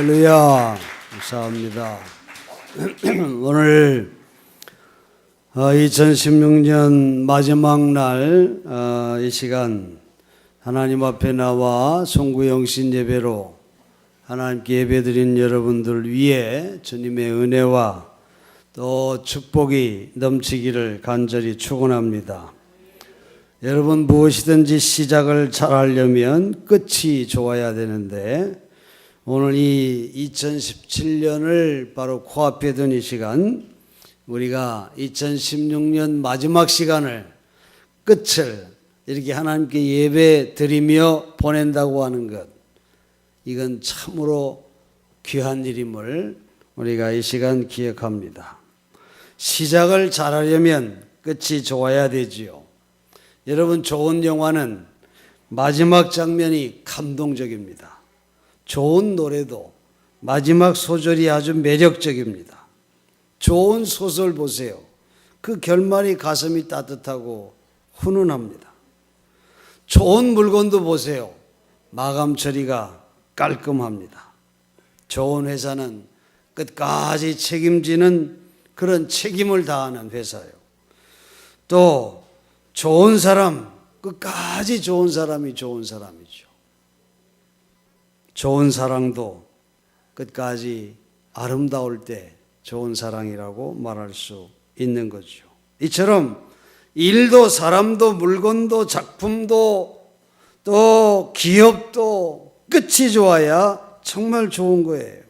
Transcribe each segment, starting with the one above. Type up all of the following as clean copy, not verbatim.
할렐루야. 감사합니다. 오늘 2016년 마지막 날 이 시간 하나님 앞에 나와 송구영신 예배로 하나님께 예배드린 여러분들 위해 주님의 은혜와 또 축복이 넘치기를 간절히 축원합니다. 여러분, 무엇이든지 시작을 잘하려면 끝이 좋아야 되는데 오늘 이 2017년을 바로 코앞에 둔 이 시간, 우리가 2016년 마지막 시간을, 끝을 이렇게 하나님께 예배 드리며 보낸다고 하는 것, 이건 참으로 귀한 일임을 우리가 이 시간 기억합니다. 시작을 잘하려면 끝이 좋아야 되지요. 여러분, 좋은 영화는 마지막 장면이 감동적입니다. 좋은 노래도 마지막 소절이 아주 매력적입니다. 좋은 소설 보세요. 그 결말이 가슴이 따뜻하고 훈훈합니다. 좋은 물건도 보세요. 마감 처리가 깔끔합니다. 좋은 회사는 끝까지 책임지는 그런 책임을 다하는 회사예요. 또 좋은 사람, 끝까지 좋은 사람이 좋은 사람이죠. 좋은 사랑도 끝까지 아름다울 때 좋은 사랑이라고 말할 수 있는 거죠. 이처럼 일도 사람도 물건도 작품도 또 기업도 끝이 좋아야 정말 좋은 거예요.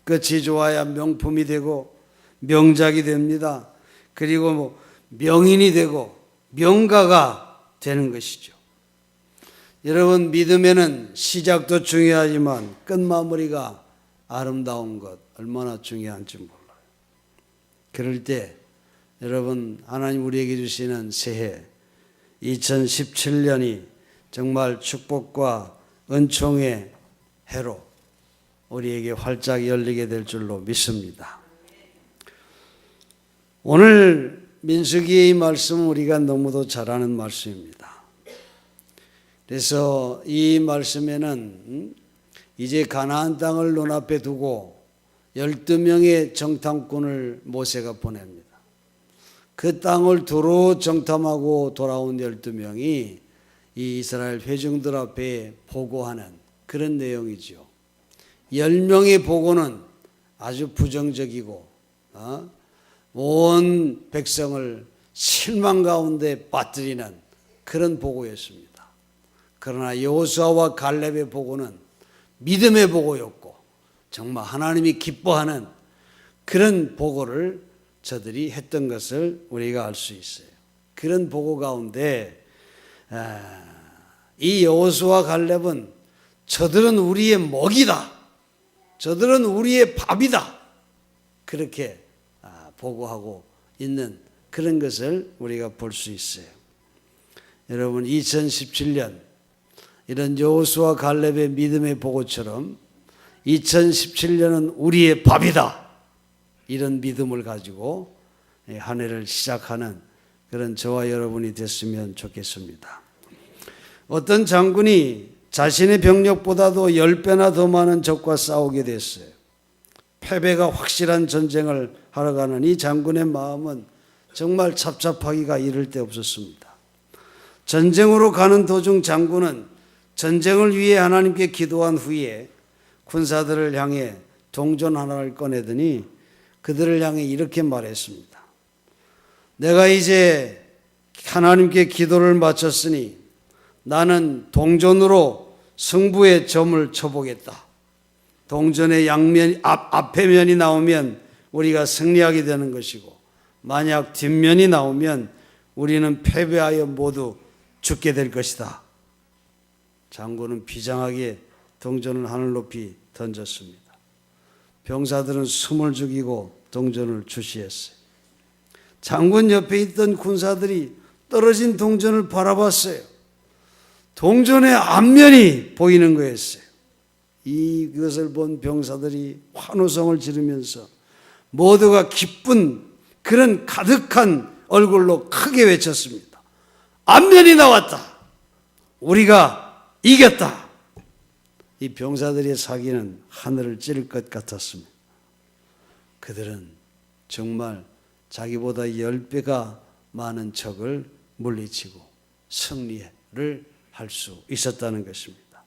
끝이 좋아야 명품이 되고 명작이 됩니다. 그리고 명인이 되고 명가가 되는 것이죠. 여러분, 믿음에는 시작도 중요하지만 끝마무리가 아름다운 것 얼마나 중요한지 몰라요. 그럴 때 여러분, 하나님 우리에게 주시는 새해 2017년이 정말 축복과 은총의 해로 우리에게 활짝 열리게 될 줄로 믿습니다. 오늘 민수기의 말씀은 우리가 너무도 잘 아는 말씀입니다. 그래서 이 말씀에는 이제 가나안 땅을 눈앞에 두고 12명의 정탐꾼을 모세가 보냅니다. 그 땅을 두루 정탐하고 돌아온 12명이 이 이스라엘 회중들 앞에 보고하는 그런 내용이죠. 10명의 보고는 아주 부정적이고 온 백성을 실망 가운데 빠뜨리는 그런 보고였습니다. 그러나 여호수아와 갈렙의 보고는 믿음의 보고였고 정말 하나님이 기뻐하는 그런 보고를 저들이 했던 것을 우리가 알 수 있어요. 그런 보고 가운데 이 여호수아와 갈렙은 저들은 우리의 먹이다, 저들은 우리의 밥이다, 그렇게 보고하고 있는 그런 것을 우리가 볼 수 있어요. 여러분, 2017년 이런 여호수아 갈렙의 믿음의 보고처럼 2017년은 우리의 밥이다, 이런 믿음을 가지고 한 해를 시작하는 그런 저와 여러분이 됐으면 좋겠습니다. 어떤 장군이 자신의 병력보다도 10배나 더 많은 적과 싸우게 됐어요. 패배가 확실한 전쟁을 하러 가는 이 장군의 마음은 정말 답답하기가 이를 데 없었습니다. 전쟁으로 가는 도중 장군은 전쟁을 위해 하나님께 기도한 후에 군사들을 향해 동전 하나를 꺼내더니 그들을 향해 이렇게 말했습니다. 내가 이제 하나님께 기도를 마쳤으니 나는 동전으로 승부의 점을 쳐보겠다. 동전의 양면, 앞에 면이 나오면 우리가 승리하게 되는 것이고 만약 뒷면이 나오면 우리는 패배하여 모두 죽게 될 것이다. 장군은 비장하게 동전을 하늘 높이 던졌습니다. 병사들은 숨을 죽이고 동전을 주시했어요. 장군 옆에 있던 군사들이 떨어진 동전을 바라봤어요. 동전의 앞면이 보이는 거였어요. 이것을 본 병사들이 환호성을 지르면서 모두가 기쁜 그런 가득한 얼굴로 크게 외쳤습니다. 앞면이 나왔다. 우리가 이겼다. 이 병사들의 사기는 하늘을 찌를 것 같았습니다. 그들은 정말 자기보다 10배가 많은 적을 물리치고 승리를 할 수 있었다는 것입니다.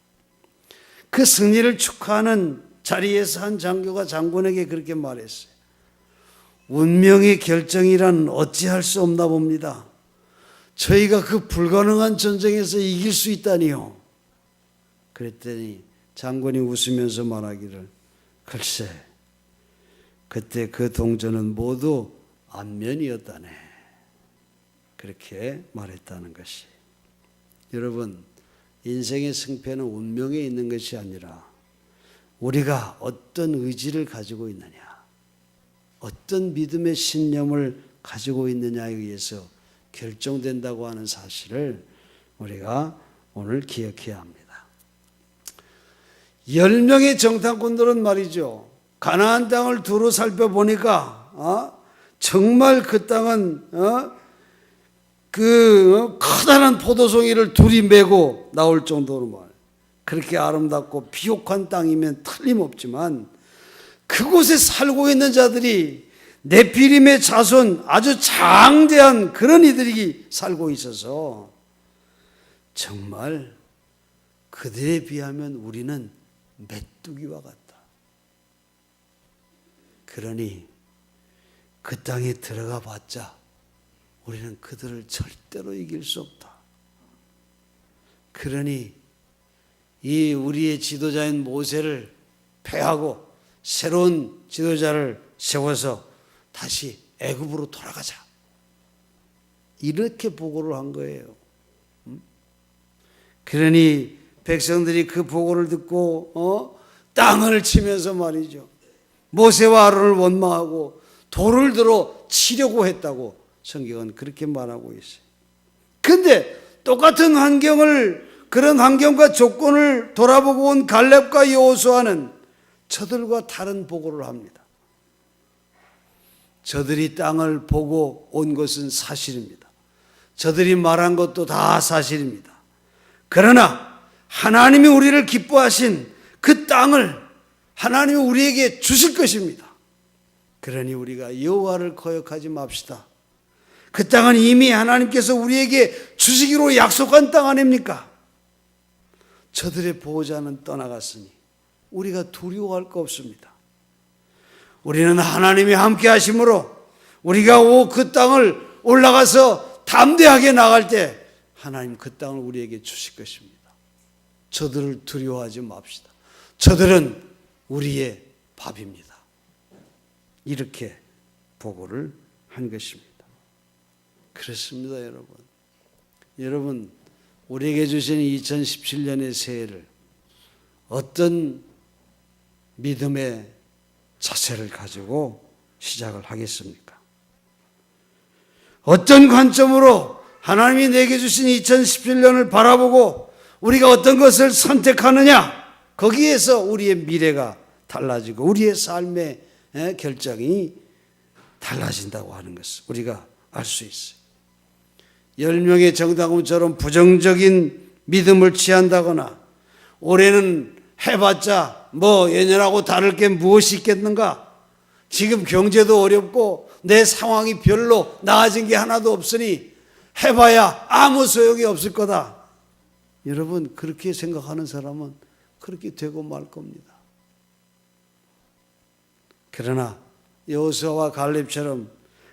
그 승리를 축하하는 자리에서 한 장교가 장군에게 그렇게 말했어요. 운명의 결정이란 어찌할 수 없나 봅니다. 저희가 그 불가능한 전쟁에서 이길 수 있다니요. 그랬더니 장군이 웃으면서 말하기를, 글쎄 그때 그 동전은 모두 안면이었다네. 그렇게 말했다는 것이. 여러분, 인생의 승패는 운명에 있는 것이 아니라 우리가 어떤 의지를 가지고 있느냐, 어떤 믿음의 신념을 가지고 있느냐에 의해서 결정된다고 하는 사실을 우리가 오늘 기억해야 합니다. 10명의 정탐꾼들은 말이죠, 가나안 땅을 두루 살펴보니까 정말 그 땅은 그 커다란 포도송이를 둘이 메고 나올 정도로 말, 그렇게 아름답고 비옥한 땅이면 틀림없지만 그곳에 살고 있는 자들이 네피림의 자손, 아주 장대한 그런 이들이 살고 있어서 정말 그들에 비하면 우리는 메뚜기와 같다. 그러니 그 땅에 들어가 봤자 우리는 그들을 절대로 이길 수 없다. 그러니 이 우리의 지도자인 모세를 패하고 새로운 지도자를 세워서 다시 애굽으로 돌아가자. 이렇게 보고를 한 거예요. 그러니 백성들이 그 보고를 듣고 땅을 치면서 말이죠, 모세와 아론을 원망하고 돌을 들어 치려고 했다고 성경은 그렇게 말하고 있어요. 근데 똑같은 그런 환경과 조건을 돌아보고 온 갈렙과 여호수아는 저들과 다른 보고를 합니다. 저들이 땅을 보고 온 것은 사실입니다. 저들이 말한 것도 다 사실입니다. 그러나 하나님이 우리를 기뻐하신 그 땅을 하나님이 우리에게 주실 것입니다. 그러니 우리가 여호와를 거역하지 맙시다. 그 땅은 이미 하나님께서 우리에게 주시기로 약속한 땅 아닙니까? 저들의 보호자는 떠나갔으니 우리가 두려워할 거 없습니다. 우리는 하나님이 함께 하심으로 우리가 그 땅을 올라가서 담대하게 나갈 때 하나님 그 땅을 우리에게 주실 것입니다. 저들을 두려워하지 맙시다. 저들은 우리의 밥입니다. 이렇게 보고를 한 것입니다. 그렇습니다, 여러분. 여러분, 우리에게 주신 2017년의 새해를 어떤 믿음의 자세를 가지고 시작을 하겠습니까? 어떤 관점으로 하나님이 내게 주신 2017년을 바라보고 우리가 어떤 것을 선택하느냐, 거기에서 우리의 미래가 달라지고 우리의 삶의 결정이 달라진다고 하는 것을 우리가 알 수 있어요. 10명의 정탐꾼처럼 부정적인 믿음을 취한다거나 올해는 해봤자 뭐 예년하고 다를 게 무엇이 있겠는가, 지금 경제도 어렵고 내 상황이 별로 나아진 게 하나도 없으니 해봐야 아무 소용이 없을 거다. 여러분, 그렇게 생각하는 사람은 그렇게 되고 말 겁니다. 그러나 여호수아와 갈렙처럼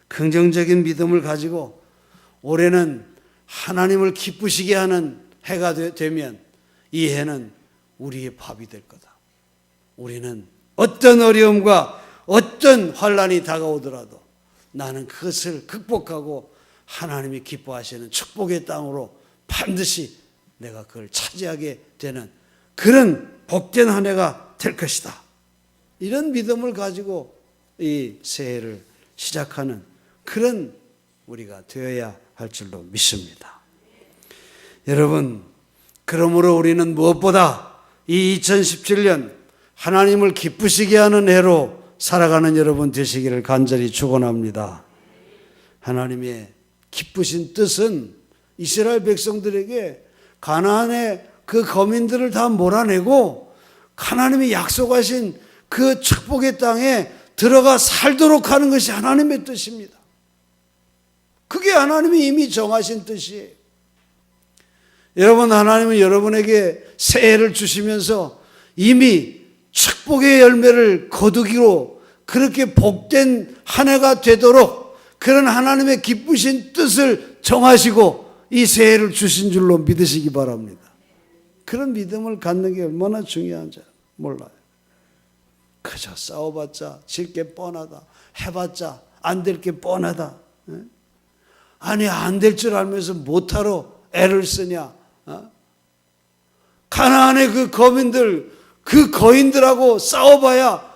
긍정적인 믿음을 가지고 올해는 하나님을 기쁘시게 하는 해가 되면 이 해는 우리의 밥이 될 거다. 우리는 어떤 어려움과 어떤 환난이 다가오더라도 나는 그것을 극복하고 하나님이 기뻐하시는 축복의 땅으로 반드시 내가 그걸 차지하게 되는 그런 복된 한 해가 될 것이다. 이런 믿음을 가지고 이 새해를 시작하는 그런 우리가 되어야 할 줄로 믿습니다. 여러분, 그러므로 우리는 무엇보다 이 2017년 하나님을 기쁘시게 하는 해로 살아가는 여러분 되시기를 간절히 축원합니다. 하나님의 기쁘신 뜻은 이스라엘 백성들에게 가나안의 그 거민들을 다 몰아내고 하나님이 약속하신 그 축복의 땅에 들어가 살도록 하는 것이 하나님의 뜻입니다. 그게 하나님이 이미 정하신 뜻이에요. 여러분, 하나님은 여러분에게 새해를 주시면서 이미 축복의 열매를 거두기로 그렇게 복된 한 해가 되도록 그런 하나님의 기쁘신 뜻을 정하시고 이 새해를 주신 줄로 믿으시기 바랍니다. 그런 믿음을 갖는 게 얼마나 중요한지 몰라요. 그저 싸워봤자 질 게 뻔하다, 해봤자 안 될 게 뻔하다. 아니, 안 될 줄 알면서 못하러 애를 쓰냐. 가나안의 그 거민들, 그 거인들하고 싸워봐야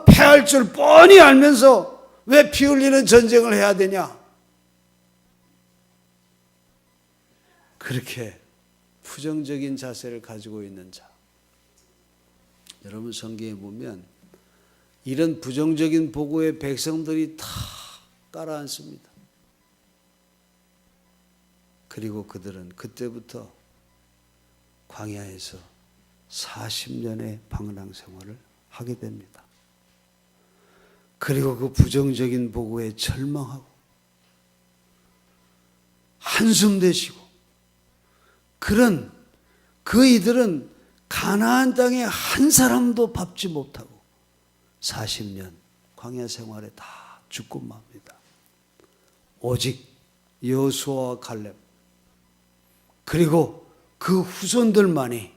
패할 줄 뻔히 알면서 왜 피 흘리는 전쟁을 해야 되냐. 그렇게 부정적인 자세를 가지고 있는 자. 여러분, 성경에 보면 이런 부정적인 보고에 백성들이 다 깔아앉습니다. 그리고 그들은 그때부터 광야에서 40년의 방랑 생활을 하게 됩니다. 그리고 그 부정적인 보고에 절망하고 한숨 내쉬고 그런 이들은 가나안 땅에 한 사람도 밟지 못하고 40년 광야 생활에 다 죽고 맙니다. 오직 여호수아와 갈렙 그리고 그 후손들만이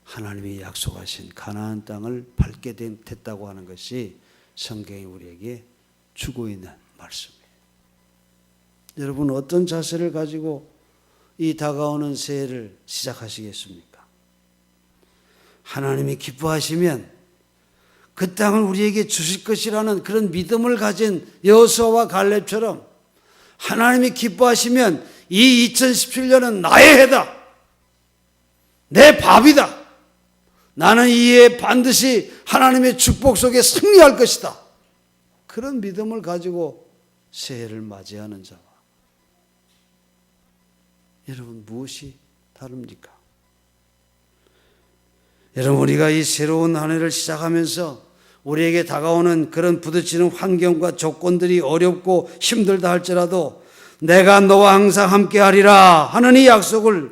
하나님이 약속하신 가나안 땅을 밟게 됐다고 하는 것이 성경이 우리에게 주고 있는 말씀이에요. 여러분, 어떤 자세를 가지고 이 다가오는 새해를 시작하시겠습니까? 하나님이 기뻐하시면 그 땅을 우리에게 주실 것이라는 그런 믿음을 가진 여호수아와 갈렙처럼 하나님이 기뻐하시면 이 2017년은 나의 해다. 내 밥이다. 나는 이 해에 반드시 하나님의 축복 속에 승리할 것이다. 그런 믿음을 가지고 새해를 맞이하는 자와 여러분, 무엇이 다릅니까? 여러분, 우리가 이 새로운 한 해를 시작하면서 우리에게 다가오는 그런 부딪히는 환경과 조건들이 어렵고 힘들다 할지라도 내가 너와 항상 함께 하리라 하는 이 약속을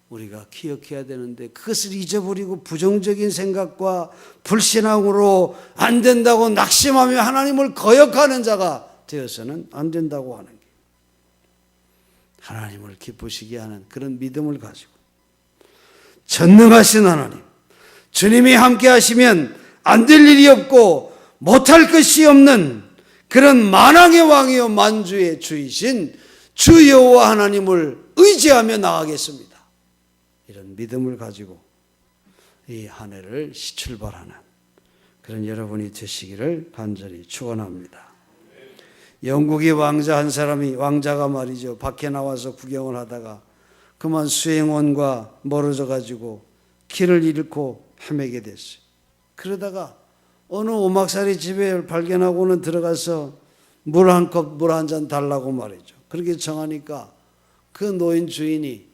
우리가 기억해야 되는데 그것을 잊어버리고 부정적인 생각과 불신앙으로 안 된다고 낙심하며 하나님을 거역하는 자가 되어서는 안 된다고 하는 게 하나님을 기쁘시게 하는 그런 믿음을 가지고 전능하신 하나님, 주님이 함께 하시면 안 될 일이 없고 못할 것이 없는 그런 만왕의 왕이요 만주의 주이신 주 여호와 하나님을 의지하며 나아가겠습니다. 이런 믿음을 가지고 이 한 해를 출발하는 그런 여러분이 되시기를 간절히 축원합니다. 영국의 왕자 한 사람이 왕자가 말이죠, 밖에 나와서 구경을 하다가 그만 수행원과 멀어져 가지고 길을 잃고 헤매게 됐어요. 그러다가 어느 오막살이 집에 발견하고는 들어가서 물 한 컵, 물 한 잔 달라고 말이죠. 그렇게 정하니까 그 노인 주인이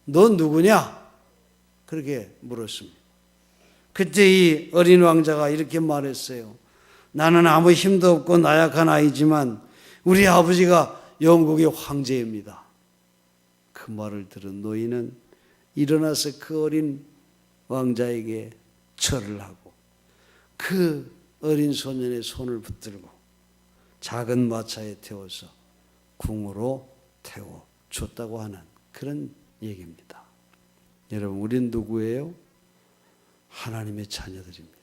너 누구냐? 그렇게 물었습니다. 그때 이 어린 왕자가 이렇게 말했어요. 나는 아무 힘도 없고 나약한 아이지만 우리 아버지가 영국의 황제입니다. 그 말을 들은 노인은 일어나서 그 어린 왕자에게 절을 하고 그 어린 소년의 손을 붙들고 작은 마차에 태워서 궁으로 태워 줬다고 하는 그런 얘기입니다. 여러분, 우린 누구예요? 하나님의 자녀들입니다.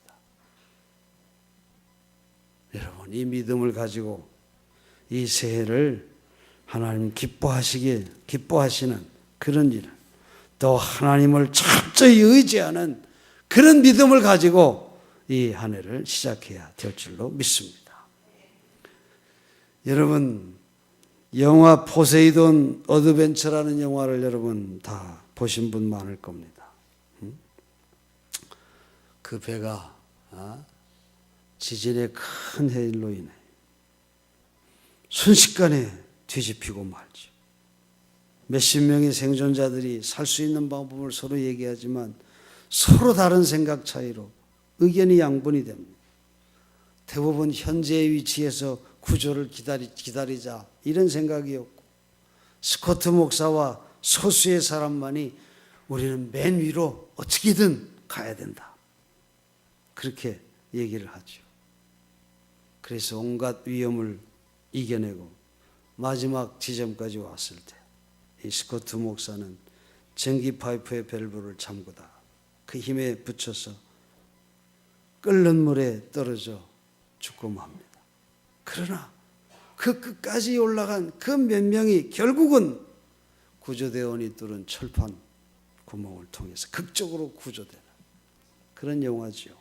여러분, 이 믿음을 가지고 이 새해를 하나님 기뻐하시는 그런 일을 또 하나님을 철저히 의지하는 그런 믿음을 가지고 이 한 해를 시작해야 될 줄로 믿습니다. 여러분, 영화 포세이돈 어드벤처라는 영화를 여러분 다 보신 분 많을 겁니다. 그 배가 지진의 큰 해일로 인해 순식간에 뒤집히고 말죠. 몇십 명의 생존자들이 살 수 있는 방법을 서로 얘기하지만 서로 다른 생각 차이로 의견이 양분이 됩니다. 대부분 현재의 위치에서 구조를 기다리자 이런 생각이었고, 스코트 목사와 소수의 사람만이 우리는 맨 위로 어떻게든 가야 된다, 그렇게 얘기를 하죠. 그래서 온갖 위험을 이겨내고 마지막 지점까지 왔을 때 이 스코트 목사는 전기 파이프의 밸브를 잠그다 그 힘에 붙여서 끓는 물에 떨어져 죽고 맙니다. 그러나 그 끝까지 올라간 그 몇 명이 결국은 구조대원이 뚫은 철판 구멍을 통해서 극적으로 구조되는 그런 영화지요.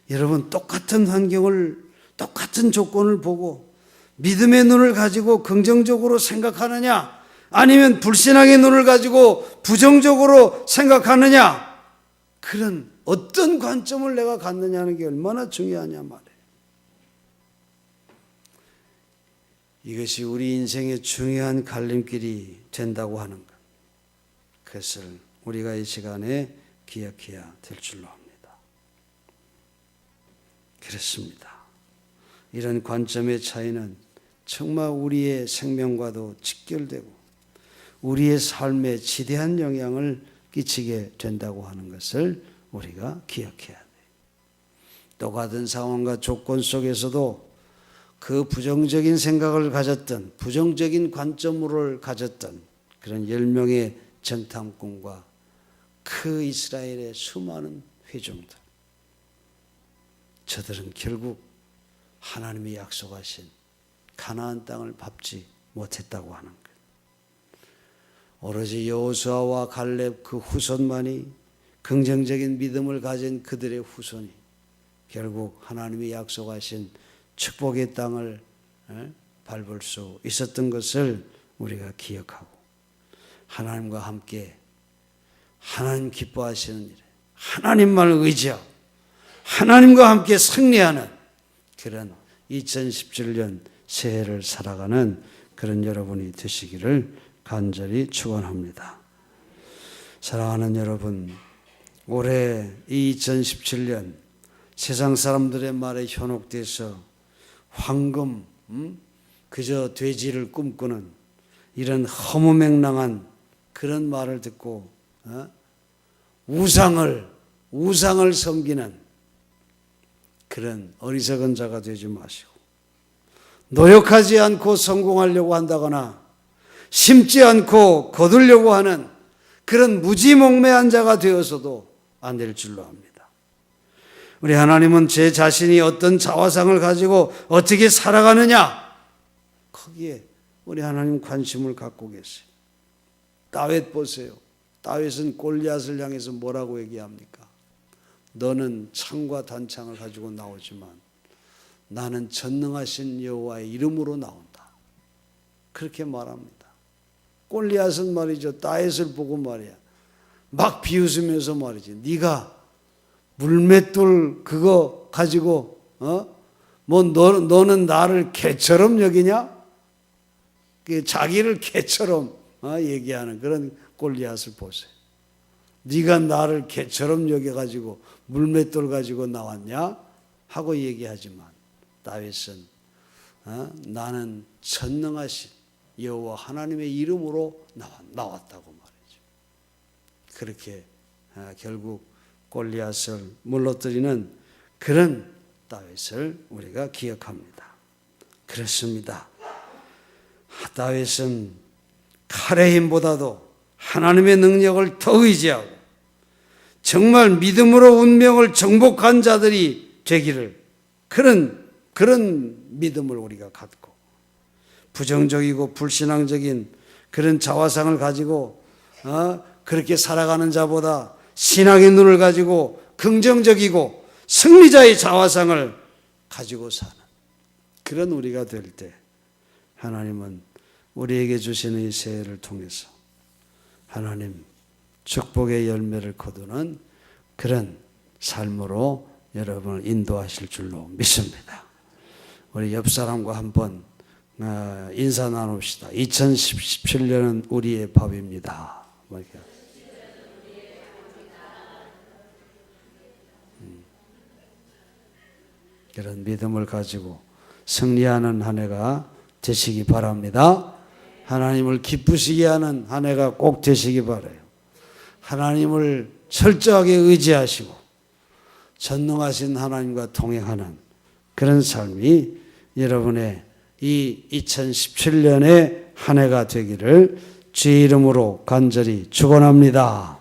여러분, 똑같은 환경을, 똑같은 조건을 보고 믿음의 눈을 가지고 긍정적으로 생각하느냐, 아니면 불신앙의 눈을 가지고 부정적으로 생각하느냐, 그런 어떤 관점을 내가 갖느냐는 게 얼마나 중요하냐 말이에요. 이것이 우리 인생의 중요한 갈림길이 된다고 하는 것, 그것을 우리가 이 시간에 기억해야 될 줄로 압니다. 그렇습니다. 이런 관점의 차이는 정말 우리의 생명과도 직결되고 우리의 삶에 지대한 영향을 끼치게 된다고 하는 것을 우리가 기억해야 돼요. 똑같은 상황과 조건 속에서도 그 부정적인 생각을 가졌던, 부정적인 관점을 가졌던 그런 10명의 정탐꾼과 그 이스라엘의 수많은 회중들, 저들은 결국 하나님이 약속하신 가나안 땅을 밟지 못했다고 하는 것. 오로지 여호수아와 갈렙 그 후손만이, 긍정적인 믿음을 가진 그들의 후손이 결국 하나님이 약속하신 축복의 땅을 밟을 수 있었던 것을 우리가 기억하고, 하나님과 함께 하나님 기뻐하시는 일에 하나님만을 의지하고 하나님과 함께 승리하는 그런 2017년 새해를 살아가는 그런 여러분이 되시기를 간절히 축원합니다. 사랑하는 여러분, 올해 이 2017년 세상 사람들의 말에 현혹돼서 황금, 그저 돼지를 꿈꾸는 이런 허무맹랑한 그런 말을 듣고 우상을 섬기는 그런 어리석은 자가 되지 마시고, 노력하지 않고 성공하려고 한다거나 심지 않고 거두려고 하는 그런 무지몽매한 자가 되어서도 안 될 줄로 압니다. 우리 하나님은 제 자신이 어떤 자화상을 가지고 어떻게 살아가느냐, 거기에 우리 하나님 관심을 갖고 계세요. 다윗 보세요. 다윗은 골리앗을 향해서 뭐라고 얘기합니까? 너는 창과 단창을 가지고 나오지만 나는 전능하신 여호와의 이름으로 나온다, 그렇게 말합니다. 골리앗은 말이죠, 다윗을 보고 말이야, 막 비웃으면서 말이지, 네가 물맷돌 그거 가지고 너는 나를 개처럼 여기냐? 자기를 개처럼 얘기하는 그런 골리앗을 보세요. 네가 나를 개처럼 여겨가지고 물맷돌 가지고 나왔냐? 하고 얘기하지만 다윗은 나는 전능하신 여호와 하나님의 이름으로 나왔다고 말이죠. 그렇게 결국 골리앗을 물러뜨리는 그런 다윗을 우리가 기억합니다. 그렇습니다. 다윗은 칼의 힘보다도 하나님의 능력을 더 의지하고 정말 믿음으로 운명을 정복한 자들이 되기를, 그런 믿음을 우리가 갖고 부정적이고 불신앙적인 그런 자화상을 가지고 그렇게 살아가는 자보다 신앙의 눈을 가지고 긍정적이고 승리자의 자화상을 가지고 사는 그런 우리가 될 때 하나님은 우리에게 주시는 이 새해를 통해서 하나님 축복의 열매를 거두는 그런 삶으로 여러분을 인도하실 줄로 믿습니다. 우리 옆 사람과 한번 인사 나눕시다. 2017년은 우리의 밥입니다. 그런 믿음을 가지고 승리하는 한 해가 되시기 바랍니다. 하나님을 기쁘시게 하는 한 해가 꼭 되시기 바라요. 하나님을 철저하게 의지하시고 전능하신 하나님과 동행하는 그런 삶이 여러분의 이 2017년의 한 해가 되기를 주의 이름으로 간절히 축원합니다.